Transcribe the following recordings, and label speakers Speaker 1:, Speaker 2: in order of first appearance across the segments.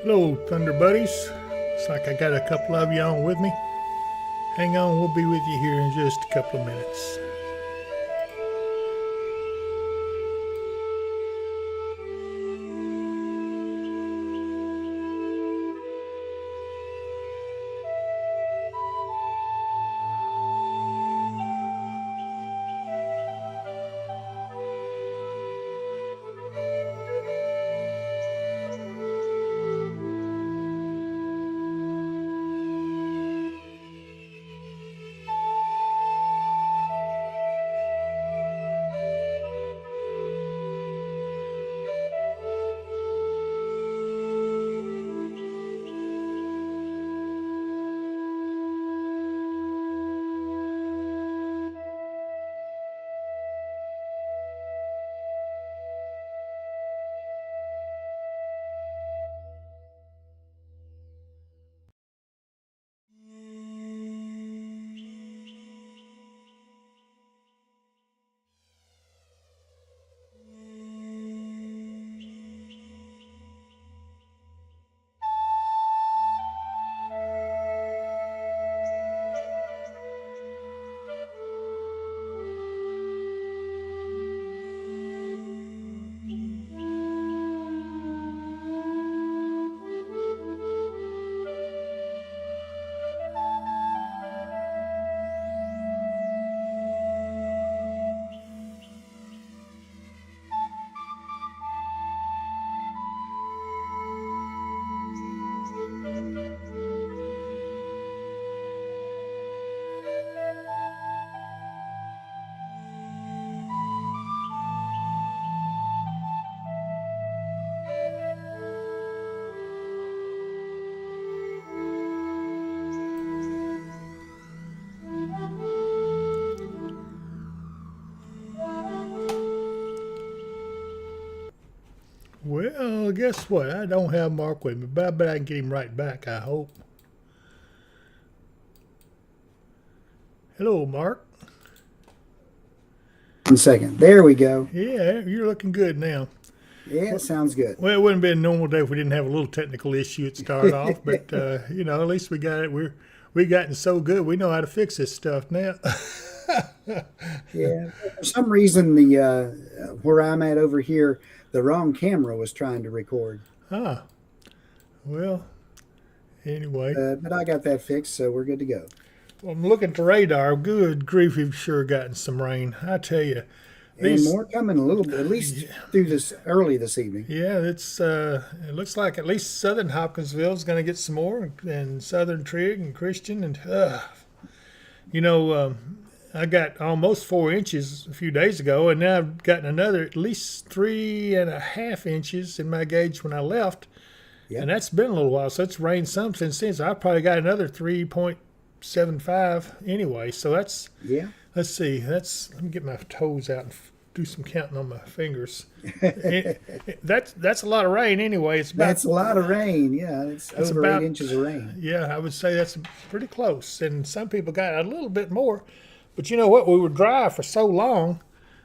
Speaker 1: Hello, Thunder Buddies. Looks like I got a couple of you on with me. Hang on, we'll be with you here in just a couple of minutes. Well, guess what? I don't have Mark with me, but I bet I can get him right back, I hope. Hello, Mark.
Speaker 2: 1 second. There we go.
Speaker 1: Yeah, you're looking good now.
Speaker 2: Yeah, sounds good.
Speaker 1: Well, it wouldn't be a normal day if we didn't have a little technical issue at start off, but at least we got it. We've gotten so good, we know how to fix this stuff now.
Speaker 2: Yeah, for some reason the where I'm at over here, the wrong camera was trying to record.
Speaker 1: Ah, well, anyway.
Speaker 2: But I got that fixed, so we're good to go.
Speaker 1: Well, I'm looking at the radar. Good grief, we've sure gotten some rain. I tell you.
Speaker 2: And more coming a little bit, at least through this early this evening.
Speaker 1: Yeah, it looks like at least southern Hopkinsville is going to get some more, and southern Trigg and Christian, and I got almost 4 inches a few days ago, and now I've gotten another at least 3.5 inches in my gauge when I left, and that's been a little while. So it's rained some since then. So I've probably got another 3.75 anyway. So that's Let's see. Let me get my toes out and do some counting on my fingers. That's a lot of rain anyway.
Speaker 2: That's a lot of rain. Yeah, it's over about 8 inches of rain.
Speaker 1: Yeah, I would say that's pretty close. And some people got a little bit more. But you know what? We were dry for so long.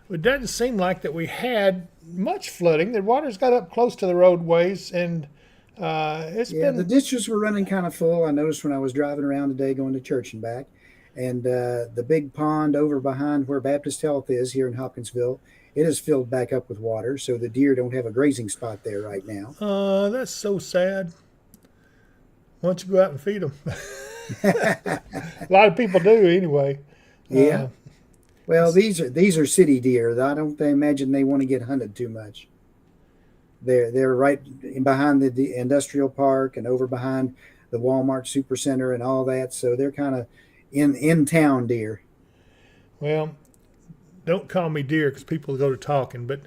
Speaker 1: It doesn't seem like that we had much flooding. The water's got up close to the roadways, and
Speaker 2: the ditches were running kind of full. I noticed when I was driving around today going to church and back. And the big pond over behind where Baptist Health is here in Hopkinsville, it is filled back up with water, so the deer don't have a grazing spot there right now.
Speaker 1: That's so sad. Why don't you go out and feed them? A lot of people do anyway.
Speaker 2: Yeah. Well, these are city deer. I don't imagine they want to get hunted too much. They're right behind the industrial park and over behind the Walmart Supercenter and all that, so they're kind of in town deer.
Speaker 1: Well, don't call me deer because people go to talking. But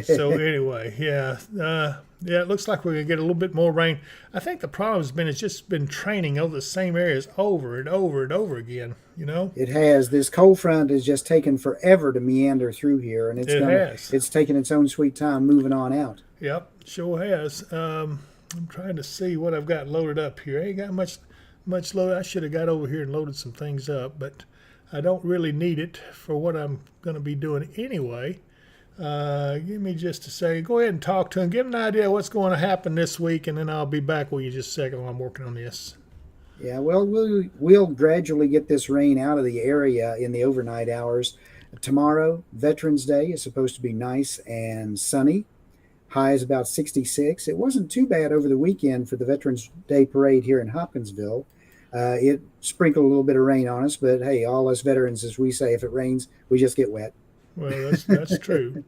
Speaker 1: so anyway, it looks like we're gonna get a little bit more rain. I think the problem has been it's just been training over the same areas over and over and over again.
Speaker 2: It has. This cold front has just taken forever to meander through here, and it's taken its own sweet time moving on out.
Speaker 1: Yep, sure has. I'm trying to see what I've got loaded up here. I ain't got much load. I should have got over here and loaded some things up, but I don't really need it for what I'm going to be doing anyway. Give me just a second. Go ahead and talk to him. Give him an idea of what's going to happen this week, and then I'll be back with you just a second while I'm working on this.
Speaker 2: Yeah, well, we'll gradually get this rain out of the area in the overnight hours. Tomorrow, Veterans Day, is supposed to be nice and sunny. High is about 66. It wasn't too bad over the weekend for the Veterans Day parade here in Hopkinsville. It sprinkled a little bit of rain on us, but hey, all us veterans, as we say, if it rains, we just get wet.
Speaker 1: Well, that's true.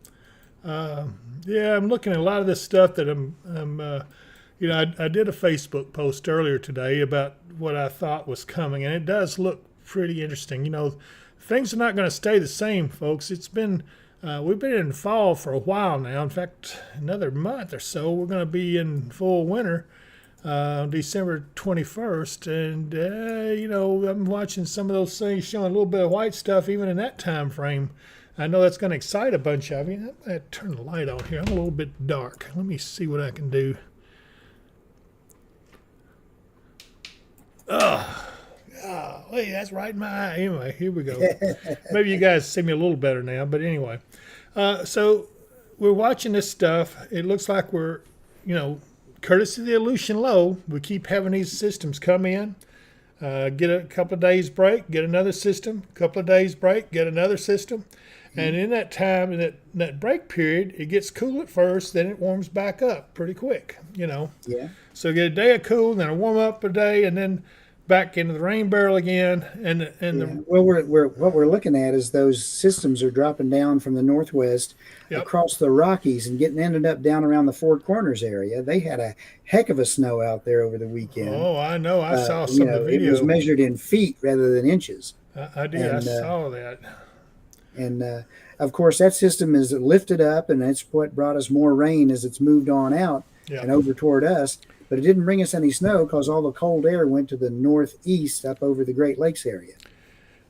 Speaker 1: Yeah, I'm looking at a lot of this stuff that I did a Facebook post earlier today about what I thought was coming, and it does look pretty interesting. Things are not going to stay the same, folks. We've been in fall for a while now. In fact, another month or so, we're going to be in full winter, December 21st. And, I'm watching some of those things showing a little bit of white stuff even in that time frame. I know that's going to excite a bunch of you. I'm going to turn the light on here. I'm a little bit dark. Let me see what I can do. Hey, that's right in my eye. Anyway, here we go. Maybe you guys see me a little better now, but anyway. So we're watching this stuff. It looks like we're, courtesy of the Aleutian Low, we keep having these systems come in, get a couple of days break, get another system, couple of days break, get another system. And in that time, in that break period, it gets cool at first, then it warms back up pretty quick,
Speaker 2: Yeah.
Speaker 1: So get a day of cool, then a warm up a day, and then back into the rain barrel again.
Speaker 2: Well, what we're looking at is those systems are dropping down from the northwest across the Rockies and ended up down around the Four Corners area. They had a heck of a snow out there over the weekend.
Speaker 1: Oh, I know. I saw some of the video.
Speaker 2: It was measured in feet rather than inches.
Speaker 1: I did. I saw that.
Speaker 2: And of course, that system is lifted up, and that's what brought us more rain as it's moved on out and over toward us. But it didn't bring us any snow because all the cold air went to the northeast up over the Great Lakes area.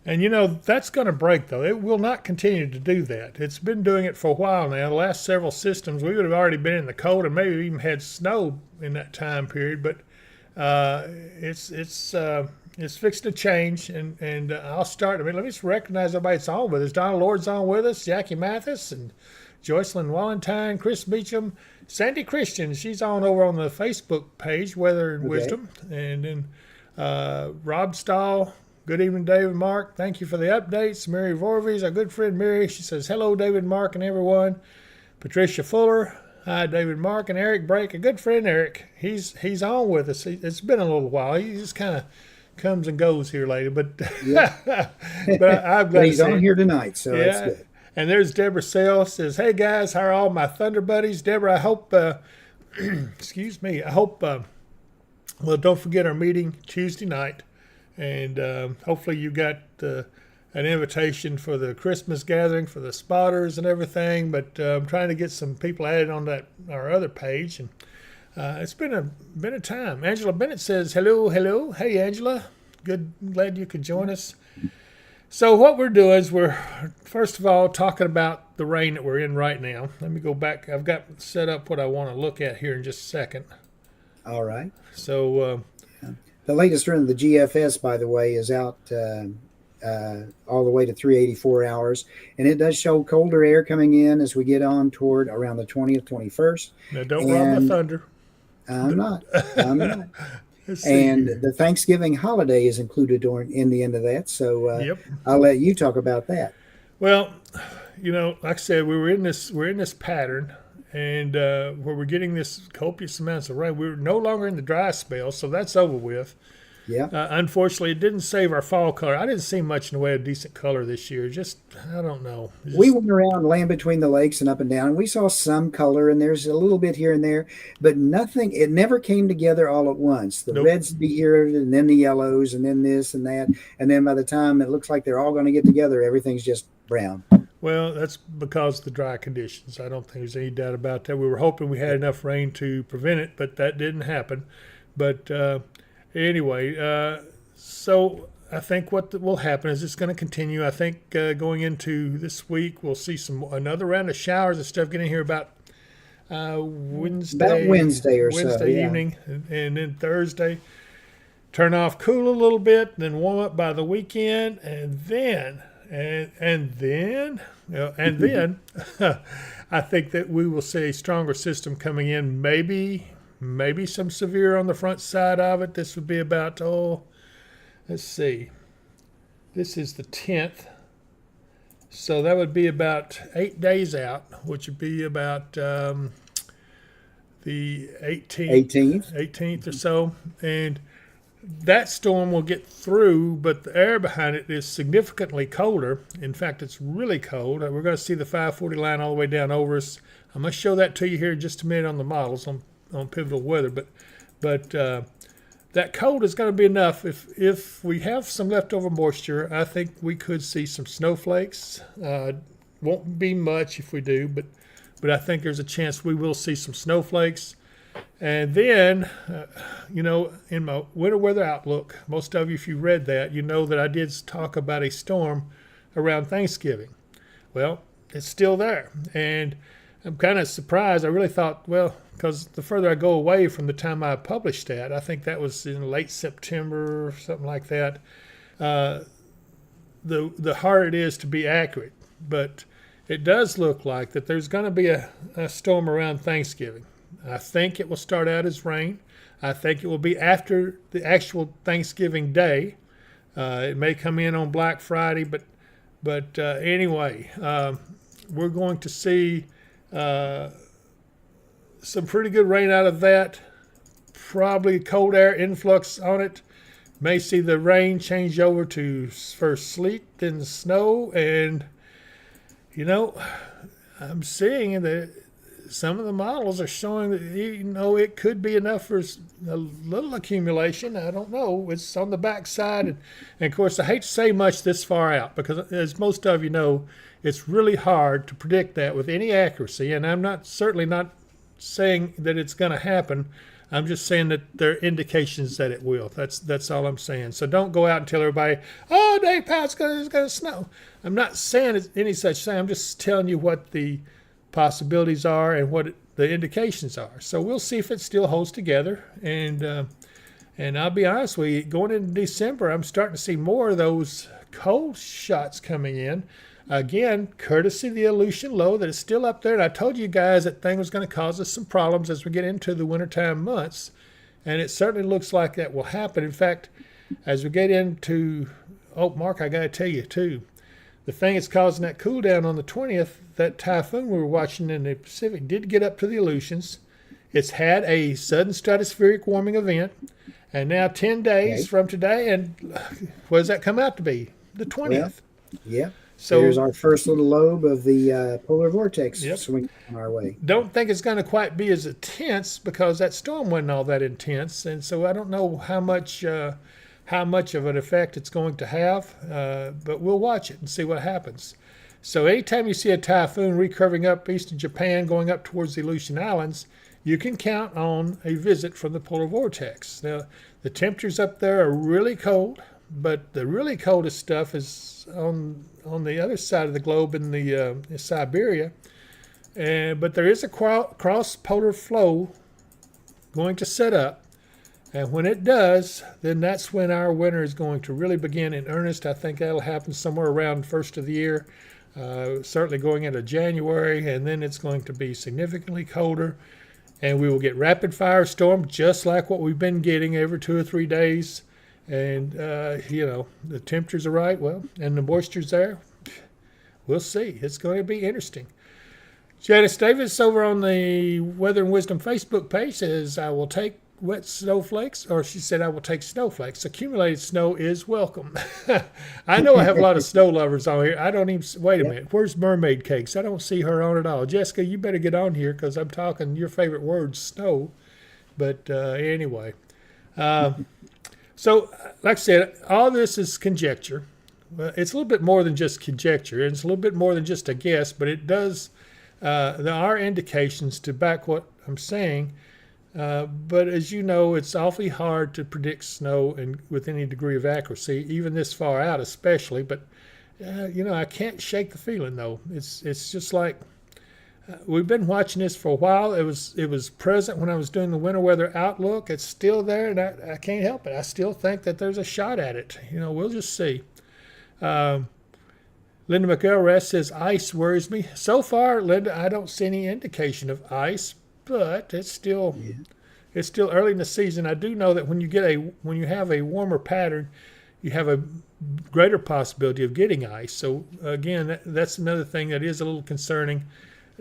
Speaker 1: And that's going to break, though. It will not continue to do that. It's been doing it for a while now. The last several systems, we would have already been in the cold and maybe even had snow in that time period. But it's fixed to change, and I'll start. Let me just recognize everybody that's on with us. Donna Lord's on with us, Jackie Mathis, and Joycelyn Walentine, Chris Beecham, Sandy Christian. She's on over on the Facebook page, Weather and Wisdom. And then Rob Stahl. Good evening, David Mark. Thank you for the updates. Mary Vorvies, our good friend Mary. She says, hello, David Mark and everyone. Patricia Fuller. Hi, David Mark. And Eric Brake, a good friend, Eric. He's on with us. It's been a little while. He just kind of comes and goes here lately. But, I'm glad
Speaker 2: he's on here tonight, so that's good.
Speaker 1: And there's Deborah Sale, says, hey, guys, how are all my Thunder buddies? Deborah, I hope, excuse me, I hope, well, don't forget our meeting Tuesday night. And hopefully you got an invitation for the Christmas gathering for the spotters and everything. But I'm trying to get some people added on our other page. And it's been a time. Angela Bennett says, hello. Hey, Angela. Glad you could join us. So what we're doing is we're, first of all, talking about the rain that we're in right now. Let me go back. I've got set up what I want to look at here in just a second.
Speaker 2: All right.
Speaker 1: So
Speaker 2: the latest run of the GFS, by the way, is out all the way to 384 hours. And it does show colder air coming in as we get on toward around the 20th, 21st.
Speaker 1: Now, don't run the thunder.
Speaker 2: I'm not. And the Thanksgiving holiday is included in the end of that. So I'll let you talk about that.
Speaker 1: Well, like I said, we're in this pattern, and where we're getting this copious amounts of rain. We're no longer in the dry spell, so that's over with.
Speaker 2: Yeah.
Speaker 1: Unfortunately, it didn't save our fall color. I didn't see much in the way of decent color this year. I don't know.
Speaker 2: We went around land between the lakes and up and down. And we saw some color, and there's a little bit here and there, but nothing. It never came together all at once. The reds would be here, and then the yellows, and then this and that, and then by the time it looks like they're all going to get together, everything's just brown.
Speaker 1: Well, that's because of the dry conditions. I don't think there's any doubt about that. We were hoping we had enough rain to prevent it, but that didn't happen. But anyway, so I think what will happen is it's going to continue. I think going into this week, we'll see another round of showers and stuff getting here about Wednesday.
Speaker 2: About Wednesday
Speaker 1: evening, and then Thursday. Turn off, cool a little bit, then warm up by the weekend, and then and then, I think that we will see a stronger system coming in. Maybe some severe on the front side of it. This would be about let's see. This is the 10th, so that would be about 8 days out, which would be about the 18th or so, and that storm will get through, but the air behind it is significantly colder. In fact, it's really cold. We're going to see the 540 line all the way down over us. I'm going to show that to you here in just a minute on the models on Pivotal Weather. But that cold is going to be enough. If we have some leftover moisture, I think we could see some snowflakes. Won't be much if we do, but I think there's a chance we will see some snowflakes. And then, in my winter weather outlook, most of you, if you read that, you know that I did talk about a storm around Thanksgiving. Well, it's still there. And I'm kind of surprised. I really thought, well, because the further I go away from the time I published that, I think that was in late September or something like that, the harder it is to be accurate. But it does look like that there's going to be a storm around Thanksgiving. I think it will start out as rain. I think it will be after the actual Thanksgiving day. It may come in on Black Friday, but anyway, we're going to see some pretty good rain out of that. Probably cold air influx on it. May see the rain change over to first sleet, then snow, and I'm seeing that some of the models are showing that it could be enough for a little accumulation. I don't know. It's on the backside, and of course I hate to say much this far out because, as most of you know, it's really hard to predict that with any accuracy. And I'm certainly not saying that it's going to happen. I'm just saying that there are indications that it will. That's all I'm saying. So don't go out and tell everybody, "Oh, Dave Powell, it's going to snow." I'm not saying any such thing. I'm just telling you what the possibilities are and what the indications are. So we'll see if it still holds together. And I'll be honest with you, going into December, I'm starting to see more of those cold shots coming in. Again, courtesy of the Aleutian low that is still up there. And I told you guys that thing was going to cause us some problems as we get into the wintertime months. And it certainly looks like that will happen. In fact, as we get into, Mark, I got to tell you too, the thing that's causing that cool down on the 20th, that typhoon we were watching in the Pacific did get up to the Aleutians. It's had a sudden stratospheric warming event. And now 10 days from today, and what does that come out to be? The 20th.
Speaker 2: Well, yeah.
Speaker 1: So
Speaker 2: here's our first little lobe of the polar vortex swinging our way.
Speaker 1: Don't think it's going to quite be as intense because that storm wasn't all that intense, and so I don't know how much of an effect it's going to have, but we'll watch it and see what happens. So anytime you see a typhoon recurving up east of Japan, going up towards the Aleutian Islands, you can count on a visit from the polar vortex. Now, the temperatures up there are really cold, but the really coldest stuff is on the other side of the globe in Siberia. But there is a cross-polar flow going to set up. And when it does, then that's when our winter is going to really begin in earnest. I think that'll happen somewhere around first of the year, certainly going into January, and then it's going to be significantly colder. And we will get rapid fire storm just like what we've been getting every 2 or 3 days. And, the temperatures are right, and the moisture's there. We'll see. It's going to be interesting. Janice Davis over on the Weather and Wisdom Facebook page says, I will take wet snowflakes, or she said, I will take snowflakes. Accumulated snow is welcome. I know I have a lot of snow lovers on here. I don't even, wait a minute, where's Mermaid Cakes? I don't see her on at all. Jessica, you better get on here because I'm talking your favorite word, snow. But anyway. So, like I said, all this is conjecture. Well, it's a little bit more than just conjecture. It's a little bit more than just a guess, but it does, there are indications to back what I'm saying. But as you know, it's awfully hard to predict snow with any degree of accuracy, even this far out especially. But, I can't shake the feeling, though. It's just like we've been watching this for a while. It was present when I was doing the winter weather outlook. It's still there, and I can't help it. I still think that there's a shot at it. We'll just see. Linda McElrath says ice worries me. So far, Linda, I don't see any indication of ice, but it's still early in the season. I do know that when you have a warmer pattern, you have a greater possibility of getting ice. So again, that's another thing that is a little concerning.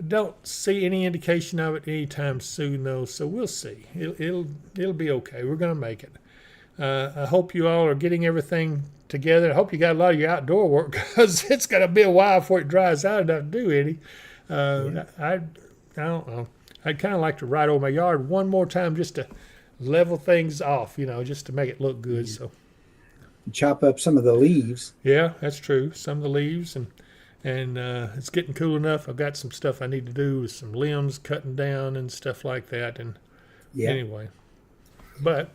Speaker 1: Don't see any indication of it anytime soon, though. So we'll see. It'll be okay. We're going to make it. I hope you all are getting everything together. I hope you got a lot of your outdoor work because it's going to be a while before it dries out enough to do any. I don't know. I'd kind of like to ride over my yard one more time just to level things off, just to make it look good. So
Speaker 2: chop up some of the leaves.
Speaker 1: Yeah, that's true. Some of the leaves and it's getting cool enough. I've got some stuff I need to do with some limbs cutting down and stuff like that. And anyway, but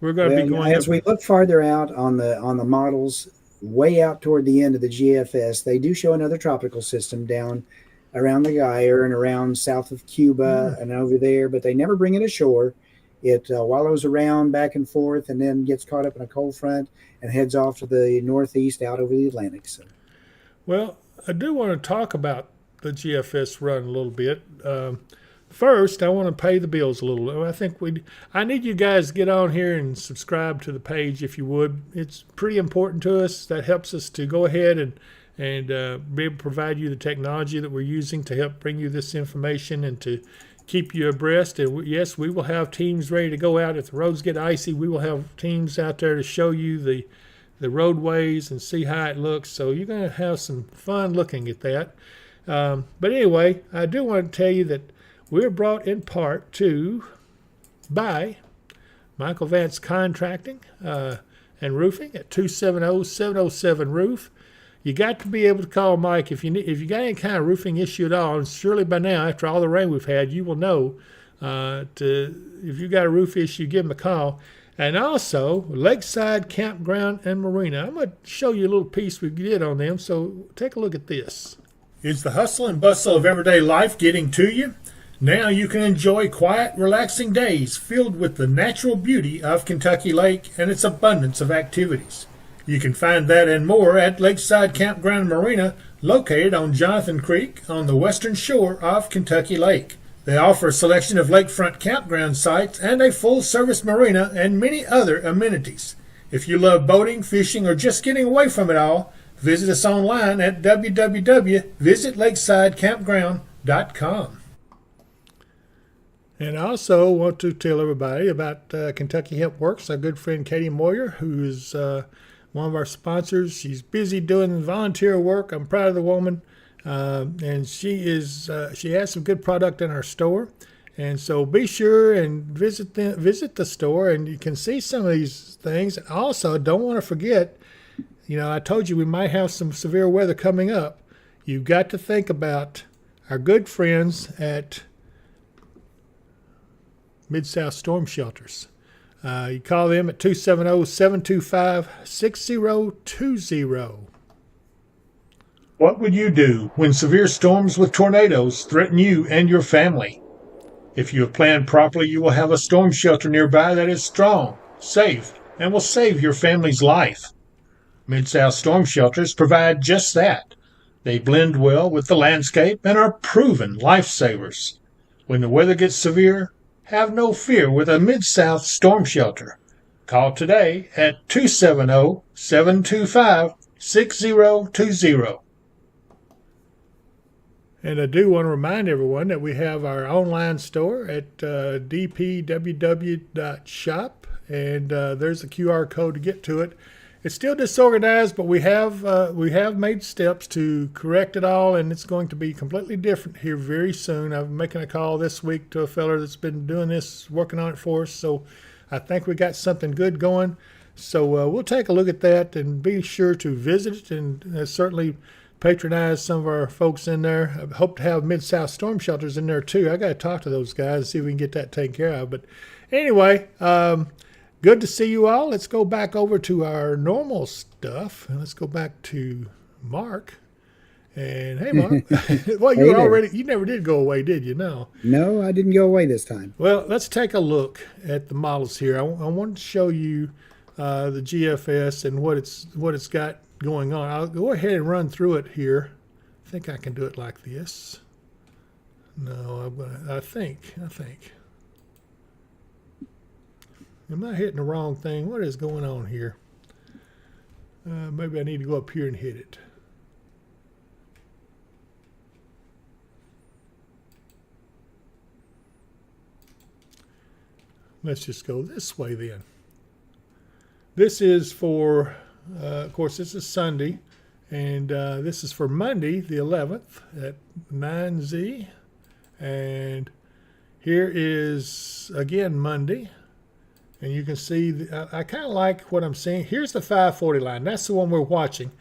Speaker 1: we're going to be going
Speaker 2: as we look farther out on the models, way out toward the end of the GFS. They do show another tropical system down around the Gyre and around south of Cuba and over there, but they never bring it ashore. It wallows around back and forth and then gets caught up in a cold front and heads off to the northeast out over the Atlantic. So.
Speaker 1: Well, I do want to talk about the GFS run a little bit. First, I want to pay the bills a little. I need you guys to get on here and subscribe to the page if you would. It's pretty important to us. That helps us to go ahead and be able to provide you the technology that we're using to help bring you this information and to keep you abreast. And yes, we will have teams ready to go out if the roads get icy. We will have teams out there to show you the roadways and see how it looks. So you're going to have some fun looking at that. But anyway, I do want to tell you that we're brought in part to by Michael Vance Contracting and Roofing at 270-707-ROOF. You got to be able to call Mike if you got any kind of roofing issue at all. And surely by now, after all the rain we've had, you will know if you got a roof issue, give him a call. And also, Lakeside Campground and Marina. I'm going to show you a little piece we did on them, so take a look at this. Is the hustle and bustle of everyday life getting to you? Now you can enjoy quiet, relaxing days filled with the natural beauty of Kentucky Lake and its abundance of activities. You can find that and more at Lakeside Campground and Marina, located on Jonathan Creek on the western shore of Kentucky Lake. They offer a selection of lakefront campground sites and a full-service marina and many other amenities. If you love boating, fishing, or just getting away from it all, visit us online at www.visitlakesidecampground.com. And I also want to tell everybody about Kentucky Hemp Works, our good friend Katie Moyer, who is one of our sponsors. She's busy doing volunteer work. I'm proud of the woman. And she has some good product in our store, and so be sure and visit the store, and you can see some of these things. Also, don't want to forget, I told you we might have some severe weather coming up. You've got to think about our good friends at Mid-South Storm Shelters. You call them at 270-725-6020. What would you do when severe storms with tornadoes threaten you and your family? If you have planned properly, you will have a storm shelter nearby that is strong, safe, and will save your family's life. Mid-South Storm Shelters provide just that. They blend well with the landscape and are proven lifesavers. When the weather gets severe, have no fear with a Mid-South Storm Shelter. Call today at 270-725-6020. And I do want to remind everyone that we have our online store at dpww.shop, and there's a QR code to get to it. It's still disorganized, but we have made steps to correct it all, and it's going to be completely different here very soon. I'm making a call this week to a feller that's been doing this, working on it for us, so I think we got something good going. So we'll take a look at that and be sure to visit it, and certainly patronize some of our folks in there. I hope to have Mid-South Storm Shelters in there too. I got to talk to those guys and see if we can get that taken care of. But anyway, good to see you all. Let's go back over to our normal stuff. And let's go back to Mark. And hey, Mark. Well, you never did go away, did you? No,
Speaker 2: I didn't go away this time.
Speaker 1: Well, let's take a look at the models here. I wanted to show you the GFS and what it's got going on. I'll go ahead and run through it here. I think I can do it like this. No, I think. Am I hitting the wrong thing? What is going on here? Maybe I need to go up here and hit it. Let's just go this way then. This is for, of course, this is Sunday, and this is for Monday, the 11th at 9Z. And here is, again, Monday. And you can see, I kind of like what I'm seeing. Here's the 540 line. That's the one we're watching.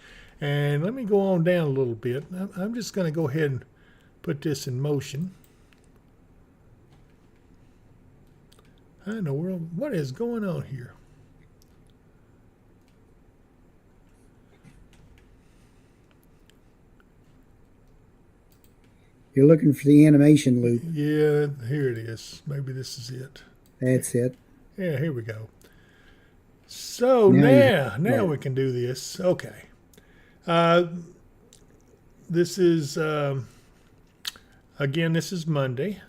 Speaker 1: And let me go on down a little bit. I'm just going to go ahead and put this in motion. How in the world, what is going on here?
Speaker 2: You're looking for the animation loop.
Speaker 1: Yeah, here it is. Maybe this is it.
Speaker 2: That's it.
Speaker 1: Yeah, here we go. So now we can do this. Okay. This is, again, this is Monday.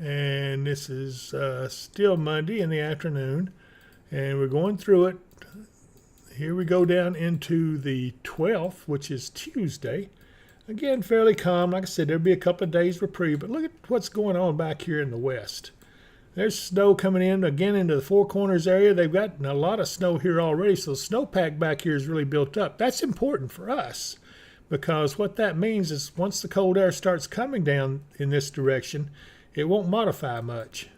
Speaker 1: And this is still Monday in the afternoon. And we're going through it. Here we go down into the 12th, which is Tuesday. Again, fairly calm. Like I said, there'll be a couple of days reprieve. But look at what's going on back here in the west. There's snow coming in, again, into the Four Corners area. They've got a lot of snow here already, so the snowpack back here is really built up. That's important for us because what that means is once the cold air starts coming down in this direction, it won't modify much.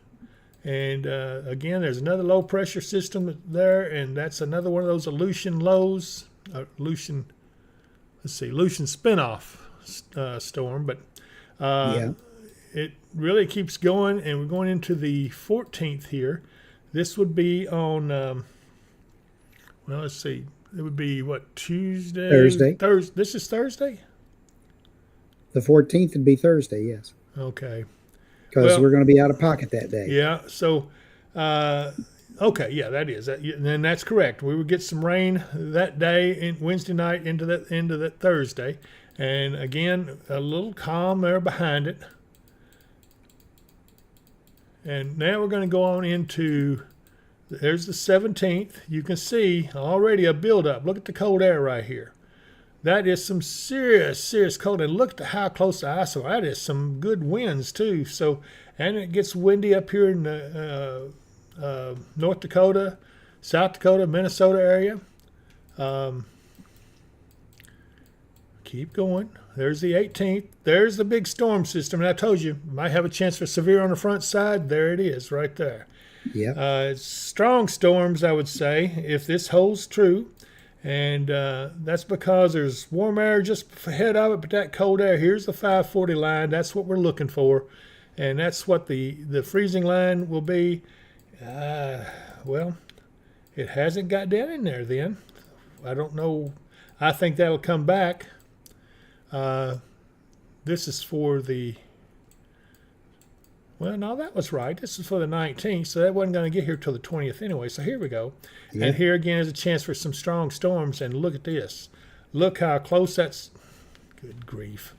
Speaker 1: And again, there's another low pressure system there, and that's another one of those Aleutian lows. Aleutian spinoff storm, but it really keeps going, and we're going into the 14th here. This would be on, well, let's see. It would be, what, Tuesday?
Speaker 2: Thursday.
Speaker 1: This is Thursday?
Speaker 2: The 14th would be Thursday, yes.
Speaker 1: Okay.
Speaker 2: Because we're going to be out of pocket that day.
Speaker 1: Yeah, so, okay, yeah, that is. And that's correct. We would get some rain that day, Wednesday night into that Thursday. And, again, a little calm there behind it. And now we're going to go on into, there's the 17th. You can see already a buildup. Look at the cold air right here. That is some serious cold. And look at how close to ISO. That is some good winds too. So, and it gets windy up here in North Dakota, South Dakota, Minnesota area. Keep going. There's the 18th. There's the big storm system. And I told you, might have a chance for severe on the front side. There it is right there.
Speaker 2: Yeah.
Speaker 1: Strong storms, I would say, if this holds true. And that's because there's warm air just ahead of it, but that cold air, here's the 540 line. That's what we're looking for. And that's what the freezing line will be. Well, it hasn't got down in there then. I don't know. I think that'll come back. This is for the, well, no, that was right. This is for the 19th, so that wasn't going to get here till the 20th anyway. So here we go. Yeah. And here again is a chance for some strong storms. And look at this. Look how close that's, good grief,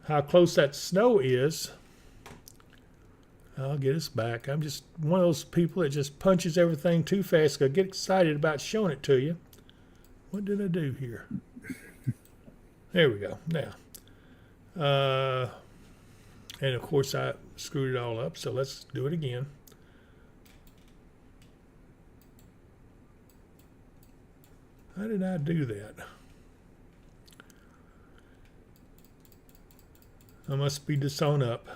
Speaker 1: how close that snow is. I'll get us back. I'm just one of those people that just punches everything too fast. I get excited about showing it to you. What did I do here? There we go. Now, and of course I screwed it all up, so let's do it again. How did I do that? I must be to sewn up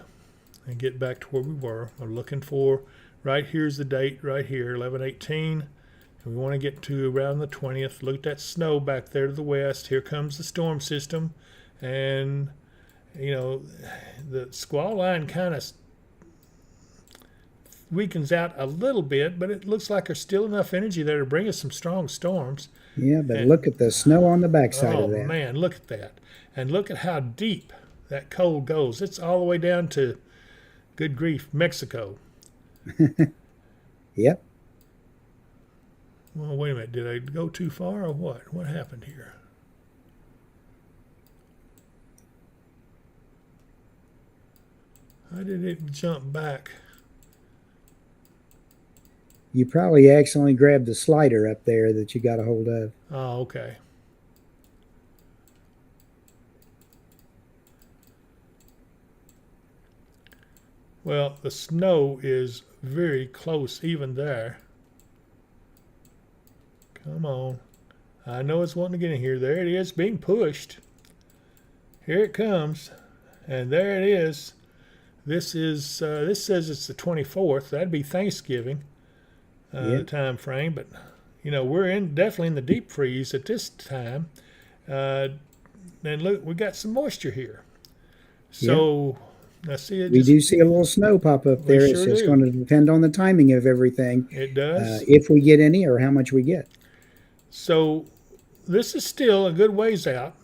Speaker 1: and get back to where we were. I'm looking for, right here's the date right here, 11/18. And we want to get to around the 20th. Look at that snow back there to the west. Here comes the storm system. And, you know, the squall line kind of weakens out a little bit, but it looks like there's still enough energy there to bring us some strong storms.
Speaker 2: Yeah, but look at the snow on the backside of that.
Speaker 1: Oh, man, look at that. And look at how deep that cold goes. It's all the way down to, good grief, Mexico.
Speaker 2: Yep.
Speaker 1: Well, wait a minute. Did I go too far or what? What happened here? How did it jump back?
Speaker 2: You probably accidentally grabbed the slider up there that you got a hold of.
Speaker 1: Oh, okay. Well, the snow is very close even there. Come on. I know it's wanting to get in here. There it is, being pushed. Here it comes. And there it is. This says it's the 24th. That'd be Thanksgiving
Speaker 2: Yep.
Speaker 1: time frame. But, we're definitely in the deep freeze at this time. And look, we got some moisture here.
Speaker 2: Yep.
Speaker 1: So, I see it
Speaker 2: We
Speaker 1: just,
Speaker 2: do see a little snow pop up
Speaker 1: we
Speaker 2: there.
Speaker 1: sure
Speaker 2: It's
Speaker 1: do.
Speaker 2: going to depend on the timing of everything,
Speaker 1: It does.
Speaker 2: if we get any or how much we get.
Speaker 1: So this is still a good ways out.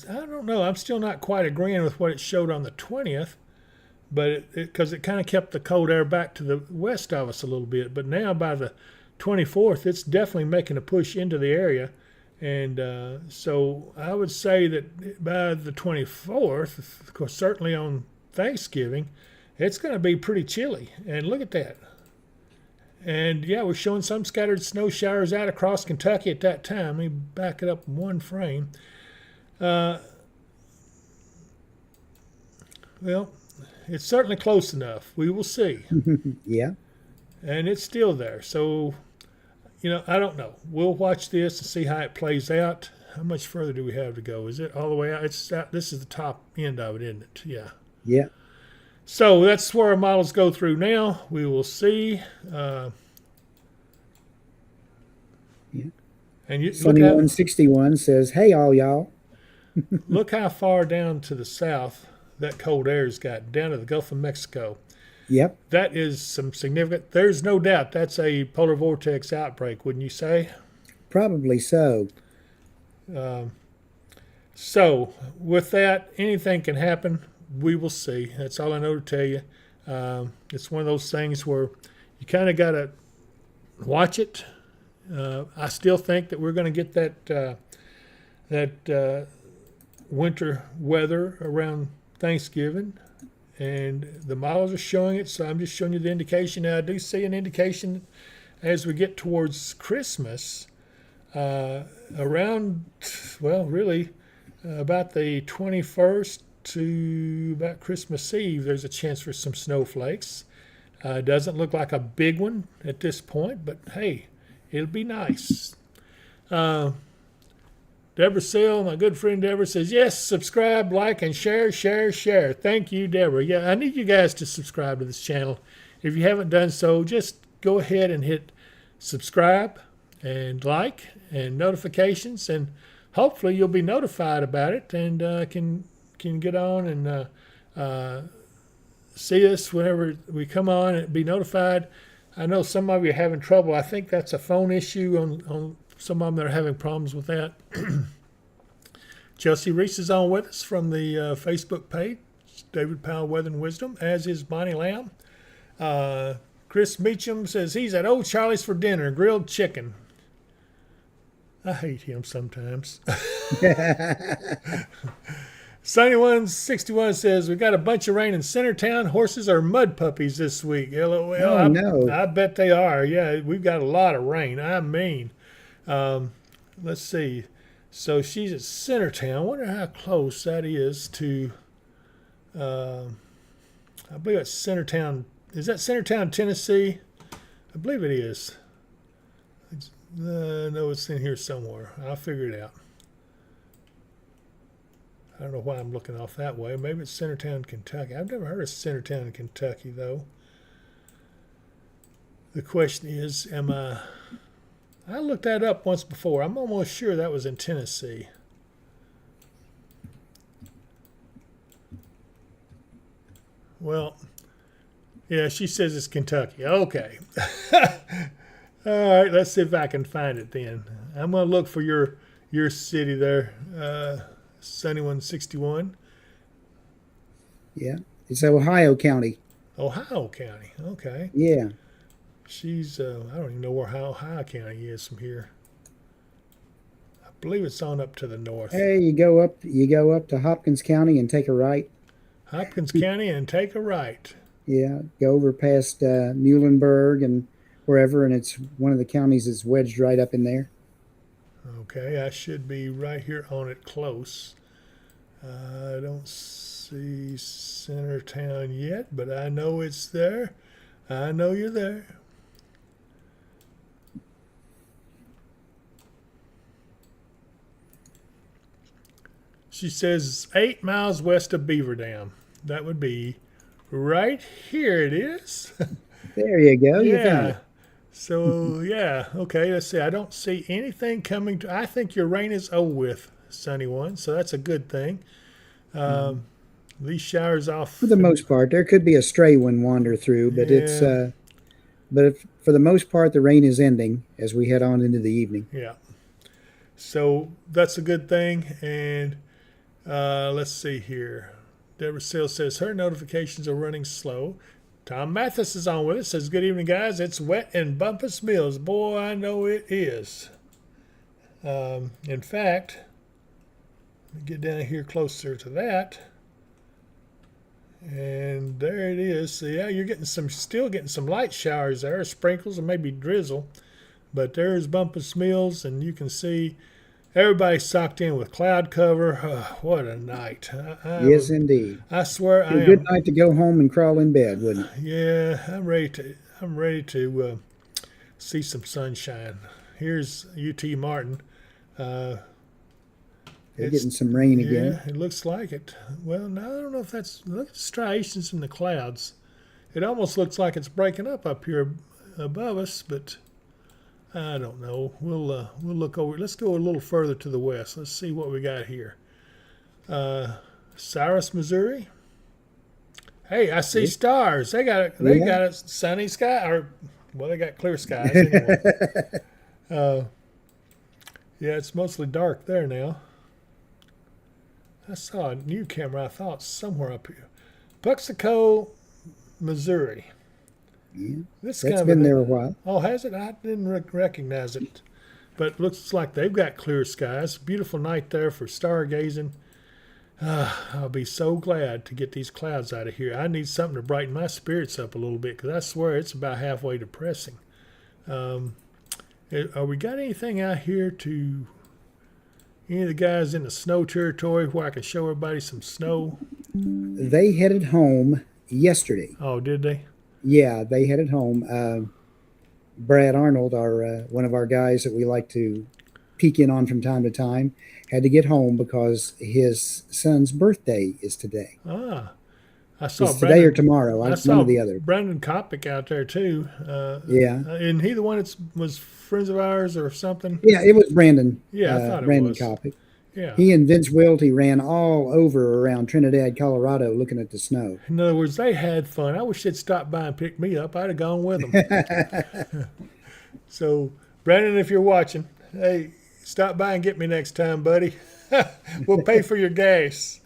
Speaker 1: I don't know. I'm still not quite agreeing with what it showed on the 20th, but because it kind of kept the cold air back to the west of us a little bit. But now by the 24th, it's definitely making a push into the area. And so I would say that by the 24th, of course, certainly on Thanksgiving, it's going to be pretty chilly. And look at that. And yeah, we're showing some scattered snow showers out across Kentucky at that time. Let me back it up one frame. Well, it's certainly close enough. We will see.
Speaker 2: Yeah.
Speaker 1: And it's still there. So, I don't know. We'll watch this and see how it plays out. How much further do we have to go? Is it all the way out? It's out. This is the top end of it, isn't it? Yeah.
Speaker 2: Yeah.
Speaker 1: So that's where our models go through now. We will see.
Speaker 2: Yeah.
Speaker 1: And you
Speaker 2: Sunny 161 says, "Hey, all y'all."
Speaker 1: look how far down to the south that cold air's got, down to the Gulf of Mexico.
Speaker 2: Yep.
Speaker 1: That is some significant. There's no doubt that's a polar vortex outbreak, wouldn't you say?
Speaker 2: Probably so.
Speaker 1: So with that, anything can happen. We will see. That's all I know to tell you. It's one of those things where you kind of got to watch it. I still think that we're going to get that winter weather around Thanksgiving, and the models are showing it. So I'm just showing you the indication. Now I do see an indication as we get towards Christmas, around really about the 21st to about Christmas Eve. There's a chance for some snowflakes. Doesn't look like a big one at this point, but hey, it'll be nice. Deborah Sale, my good friend Deborah, says, yes, subscribe, like, and share, share, share. Thank you, Deborah. Yeah, I need you guys to subscribe to this channel. If you haven't done so, just go ahead and hit subscribe and like and notifications, and hopefully you'll be notified about it and can get on and see us whenever we come on and be notified. I know some of you are having trouble. I think that's a phone issue on some of them that are having problems with that. Chelsea Reese is on with us from the Facebook page, David Powell Weather and Wisdom, as is Bonnie Lamb. Chris Meacham says he's at Old Charlie's for dinner, grilled chicken. I hate him sometimes. Sunny161 says, we got a bunch of rain in Centertown. Horses are mud puppies this week. LOL.
Speaker 2: Oh, no.
Speaker 1: I bet they are. Yeah, we've got a lot of rain. I mean, let's see. So she's at Centertown. I wonder how close that is to, I believe it's Centertown. Is that Centertown, Tennessee? I believe it is. No, it's in here somewhere. I'll figure it out. I don't know why I'm looking off that way. Maybe it's Centertown, Kentucky. I've never heard of Centertown, Kentucky, though. The question is, I looked that up once before. I'm almost sure that was in Tennessee. Well, yeah, she says it's Kentucky. Okay. All right, let's see if I can find it then. I'm going to look for your city there, Sunny161.
Speaker 2: Yeah. It's Ohio County.
Speaker 1: Ohio County. Okay.
Speaker 2: Yeah.
Speaker 1: She's I don't even know how high County is from here. I believe it's on up to the north.
Speaker 2: Hey, you go up to Hopkins County and take a right.
Speaker 1: Hopkins County and take a right.
Speaker 2: Yeah, go over past Muhlenberg and wherever, and it's one of the counties that's wedged right up in there.
Speaker 1: Okay, I should be right here on it close. I don't see Center Town yet, but I know it's there. I know you're there. She says 8 miles west of Beaver Dam. That would be right here. It is.
Speaker 2: There you go. You found
Speaker 1: Yeah.
Speaker 2: it.
Speaker 1: So yeah. Okay. Let's see. I don't see anything coming. I think your rain is over with, sunny one. So that's a good thing.
Speaker 2: Mhm.
Speaker 1: These showers off.
Speaker 2: For the most part, there could be a stray one wander through, but
Speaker 1: Yeah.
Speaker 2: for the most part, the rain is ending as we head on into the evening.
Speaker 1: Yeah. So that's a good thing. And let's see here. Deborah Sales says her notifications are running slow. Tom Mathis is on with us. Says, good evening, guys. It's wet in Bumpus Mills. Boy, I know it is. In fact, let me get down here closer to that. And there it is. So yeah, you're still getting some light showers there, sprinkles and maybe drizzle. But there's Bumpus Mills, and you can see everybody's socked in with cloud cover. What a night!
Speaker 2: Yes, indeed.
Speaker 1: I swear
Speaker 2: Be
Speaker 1: I
Speaker 2: a good
Speaker 1: am.
Speaker 2: night to go home and crawl in bed, wouldn't it?
Speaker 1: Yeah, I'm ready to see some sunshine. Here's UT Martin. Uh,
Speaker 2: They're
Speaker 1: it's
Speaker 2: getting some rain again.
Speaker 1: Yeah, it looks like it. Well, no, I don't know if look at the striations in the clouds. It almost looks like it's breaking up here above us, but I don't know. We'll look over. Let's go a little further to the west. Let's see what we got here. Cyrus, Missouri. Hey, I see
Speaker 2: Yeah.
Speaker 1: stars. They
Speaker 2: Yeah.
Speaker 1: got a sunny sky, or well, they got clear skies anyway. Uh, yeah, it's mostly dark there now. I saw a new camera. I thought somewhere up here, Buxico, Missouri.
Speaker 2: Yeah.
Speaker 1: This kind
Speaker 2: That's
Speaker 1: of
Speaker 2: been
Speaker 1: an
Speaker 2: there a while.
Speaker 1: Oh, has it? I didn't recognize it, but looks like they've got clear skies. Beautiful night there for stargazing. I'll be so glad to get these clouds out of here. I need something to brighten my spirits up a little bit because I swear it's about halfway depressing. Are we got anything out here to any of the guys in the snow territory where I can show everybody some snow?
Speaker 2: They headed home yesterday.
Speaker 1: Oh, did they?
Speaker 2: Yeah, they headed home. Brad Arnold, our one of our guys that we like to peek in on from time to time, had to get home because his son's birthday is today.
Speaker 1: Ah, I saw
Speaker 2: It's today or
Speaker 1: Brandon.
Speaker 2: tomorrow,
Speaker 1: I
Speaker 2: one or
Speaker 1: saw
Speaker 2: the other.
Speaker 1: Brandon Kopic out there too.
Speaker 2: Yeah,
Speaker 1: And he the one that was friends of ours or something?
Speaker 2: yeah, it was
Speaker 1: Yeah, I thought it
Speaker 2: Brandon
Speaker 1: was.
Speaker 2: Kopic.
Speaker 1: Yeah.
Speaker 2: He and Vince Welty ran all over around Trinidad, Colorado, looking at the snow.
Speaker 1: In other words, they had fun. I wish they'd stop by and pick me up. I'd have gone with them. So, Brandon, if you're watching, hey, stop by and get me next time, buddy. We'll pay for your gas.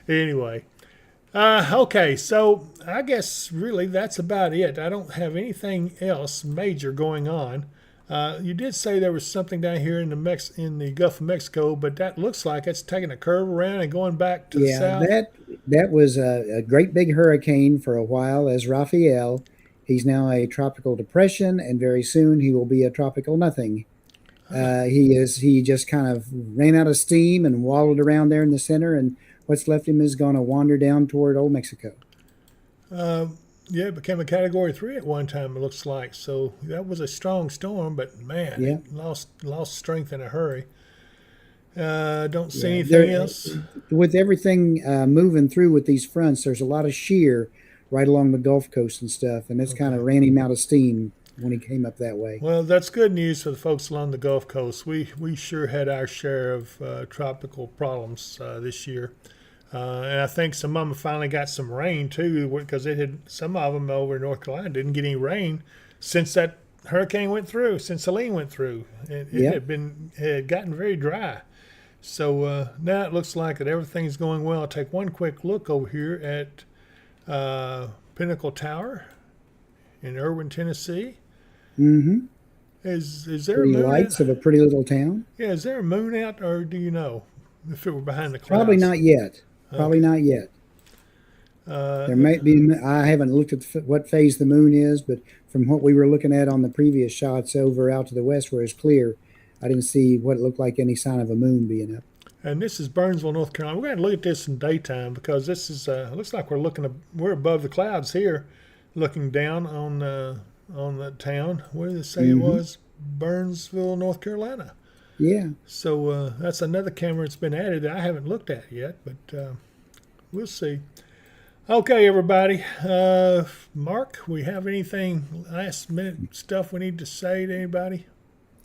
Speaker 1: Anyway, okay, so I guess really that's about it. I don't have anything else major going on. You did say there was something down here in the Gulf of Mexico, but that looks like it's taking a curve around and going back to the
Speaker 2: Yeah,
Speaker 1: south.
Speaker 2: that was a great big hurricane for a while as Raphael. He's now a tropical depression, and very soon he will be a tropical nothing. He just kind of ran out of steam and wallowed around there in the center, and what's left him is going to wander down toward Old Mexico.
Speaker 1: Yeah, it became a Category 3 at one time, it looks like. So that was a strong storm, but man,
Speaker 2: Yeah.
Speaker 1: it lost strength in a hurry. Don't see
Speaker 2: Yeah,
Speaker 1: anything else.
Speaker 2: with everything moving through with these fronts, there's a lot of shear right along the Gulf Coast and stuff, and it's kind of ran him out of steam when he came up that way.
Speaker 1: Well, that's good news for the folks along the Gulf Coast. We sure had our share of tropical problems this year. And I think some of them finally got some rain too, because some of them over in North Carolina didn't get any rain since that hurricane went through, since Helene went through. It
Speaker 2: Yep.
Speaker 1: had gotten very dry. So now it looks like that everything's going well. I'll take one quick look over here at Pinnacle Tower in Irwin, Tennessee.
Speaker 2: Mm-hmm.
Speaker 1: Is there a
Speaker 2: Pretty
Speaker 1: moon out?
Speaker 2: lights of a pretty little town.
Speaker 1: Yeah, is there a moon out, or do you know if it were behind the
Speaker 2: Probably
Speaker 1: clouds?
Speaker 2: not yet. Probably
Speaker 1: Okay.
Speaker 2: not yet.
Speaker 1: Uh,
Speaker 2: There might be. I haven't looked at what phase the moon is, but from what we were looking at on the previous shots over out to the west where it's clear, I didn't see what looked like any sign of a moon being up.
Speaker 1: and this is Burnsville, North Carolina. We're going to look at this in daytime because this is looks like we're above the clouds here, looking down on the town. Where did it say it
Speaker 2: Mm-hmm.
Speaker 1: was? Burnsville, North Carolina.
Speaker 2: Yeah.
Speaker 1: So that's another camera that's been added that I haven't looked at yet, but we'll see. Okay, everybody. Mark, we have anything last minute stuff we need to say to anybody?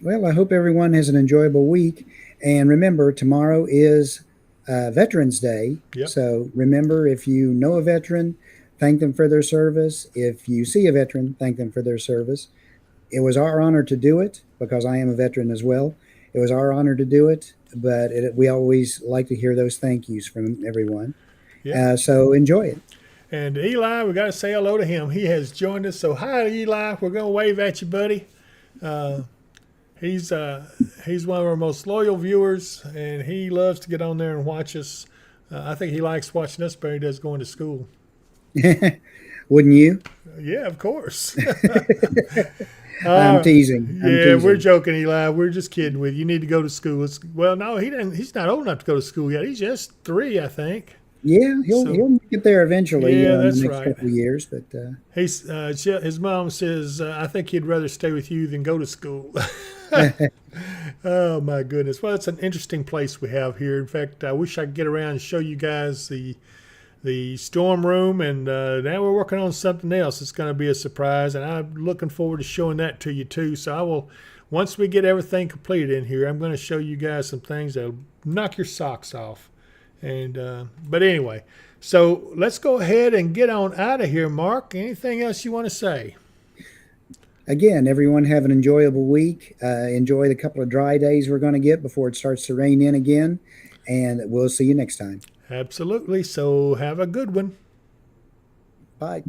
Speaker 2: Well, I hope everyone has an enjoyable week. And remember, tomorrow is Veterans Day.
Speaker 1: Yep.
Speaker 2: So remember, if you know a veteran, thank them for their service. If you see a veteran, thank them for their service. It was our honor to do it because I am a veteran as well. It was our honor to do it, but we always like to hear those thank yous from everyone.
Speaker 1: Yeah.
Speaker 2: So enjoy it.
Speaker 1: And Eli, we got to say hello to him. He has joined us. So hi, Eli. We're going to wave at you, buddy. Uh, he's one of our most loyal viewers, and he loves to get on there and watch us. I think he likes watching us better than he does going to school.
Speaker 2: Wouldn't you?
Speaker 1: Yeah, of course.
Speaker 2: I'm teasing. I'm
Speaker 1: Yeah, we're
Speaker 2: teasing.
Speaker 1: joking, Eli. We're just kidding with you. You need to go to school. Well, no, he didn't. He's not old enough to go to school yet. He's just 3, I think.
Speaker 2: Yeah,
Speaker 1: So
Speaker 2: he'll get there eventually
Speaker 1: yeah,
Speaker 2: in
Speaker 1: that's
Speaker 2: the next
Speaker 1: right.
Speaker 2: couple of years. But
Speaker 1: His mom says, I think he'd rather stay with you than go to school. Oh my goodness. Well, it's an interesting place we have here. In fact, I wish I could get around and show you guys the storm room, and now we're working on something else. It's going to be a surprise, and I'm looking forward to showing that to you too. So I will, once we get everything completed in here, I'm going to show you guys some things that'll knock your socks off. And but anyway, so let's go ahead and get on out of here. Mark, anything else you want to say?
Speaker 2: again, everyone have an enjoyable week. Enjoy the couple of dry days we're going to get before it starts to rain in again. And we'll see you next time.
Speaker 1: Absolutely. So have a good one.
Speaker 2: Bye.